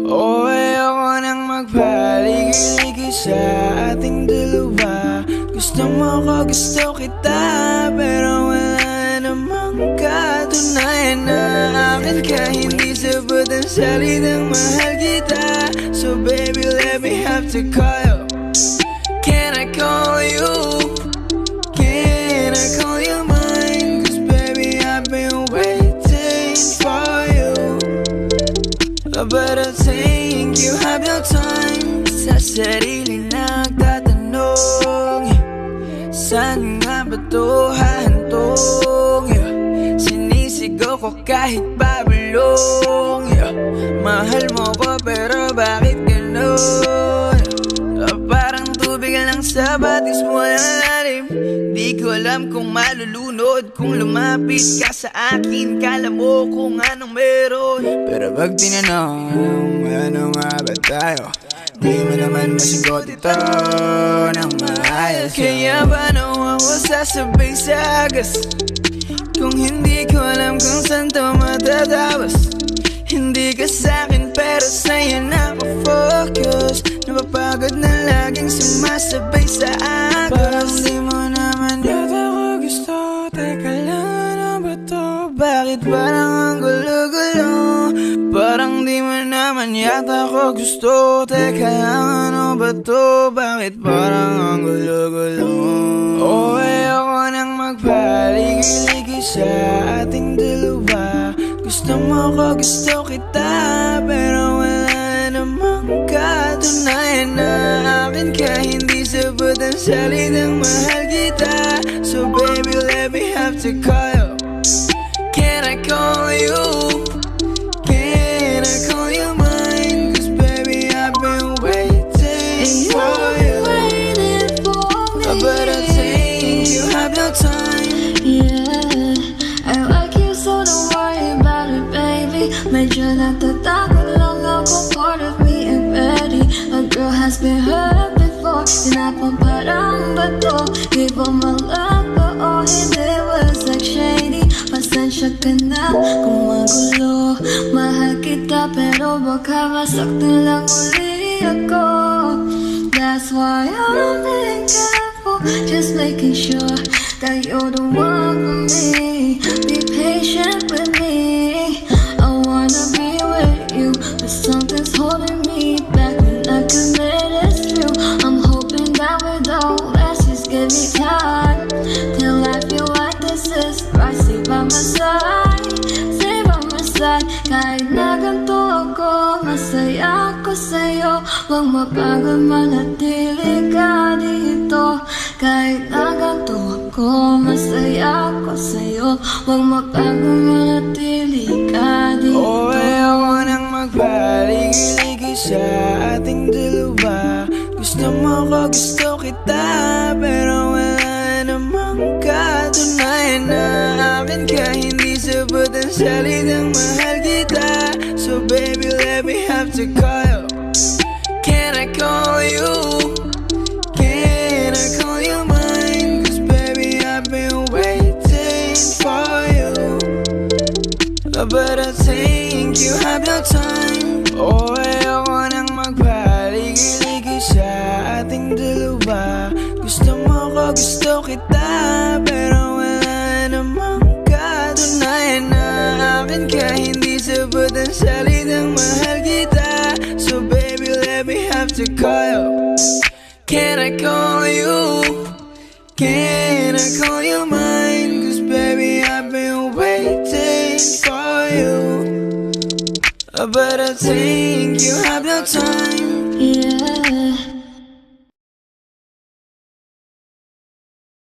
Oh, ayoko nang magpaligid-ligid sa ating dalawa. Gusto mo ko, gusto kita, pero wala namang katunayan na akin ka. Hindi sapat ang salitang mahal kita. So baby, let me have to call you. Can I call you? Can I call you mine? Cause baby, I've been waiting for you. But I think you have no time. Sa sarili nagtatanong, saan nga ba to hahantong? Sinisigaw ko kahit babulong. Mahal mo ko pero bakit ganun? Parang tubig lang sa batis mo ang lalim. Di ko alam kung malulunod kung lumapit ka sa akin. Kala mo kung anong meron, pero pag tinanong, ano nga ba tayo? Di mo naman masigot ito ng maayos. Kaya paano ako sasabay sa agas kung hindi ko alam kung saan to matatapos? Hindi ka sa'kin pero sa'yo nakafocus. Napapagod na laging sumasabay sa akin. Parang di mo naman yata ko gusto. Teka lang, ano ba to? Bakit parang ang gulo-gulo? Parang di mo naman yata ko gusto. Teka lang, ano ba to? Bakit parang ang gulo-gulo? Oh, ayoko nang magpaligid-ligid sa ating dalawa. Gusto mo ko, gusto kita, pero wala namang katunayan na akin ka. Hindi sapat ang salitang mahal kita. So baby, let me have to call you. Can I call you? Can I call you mine? Cause baby, I've been waiting for you. But I think you have no time. Yeah, I like you so don't worry about it, baby. Medyo natatakot lang ako, part of me ain't ready. A girl has been hurt before, tinapang parang bato. Give all my love, but all he did was like shady. Pasensya ka na kung magulo. Mahal kita pero baka masaktan lang uli ako. That's why I'm being careful, just making sure that you're the one for me. Be patient with me. I wanna be with you, but something's holding me back. When I commit, it's true. I'm hoping that we don't last. Just give me time till I feel like this is right. Stay by my side, stay by my side. Kahit na ganito ako, masaya ako sa'yo. Huwag mapagod, manatili ka dito. Kahit na ganito ako, masaya ako sa'yo. Huwag mapagod, manatili ka dito. Oh, ayoko nang magpaligid-ligid sa ating dalawa. Gusto mo ko, gusto kita, pero wala namang katunayan na akin ka. Hindi sapat ang salitang mahal kita. So baby, let me have to call you. Can I call you? Can I call you mine? Cause baby, I've been waiting for you. But I think you have no time. Oh, ayoko nang magpaligid-ligid sa ating dalawa. Gusto mo ko, gusto kita, pero wala namang katunayan na akin ka. Hindi sapat ang salitang mahal kita. So baby, let me have to call you. Can I call you? Can I call you mine? Cause baby, I've been waiting for you. But I think you have no time. Yeah.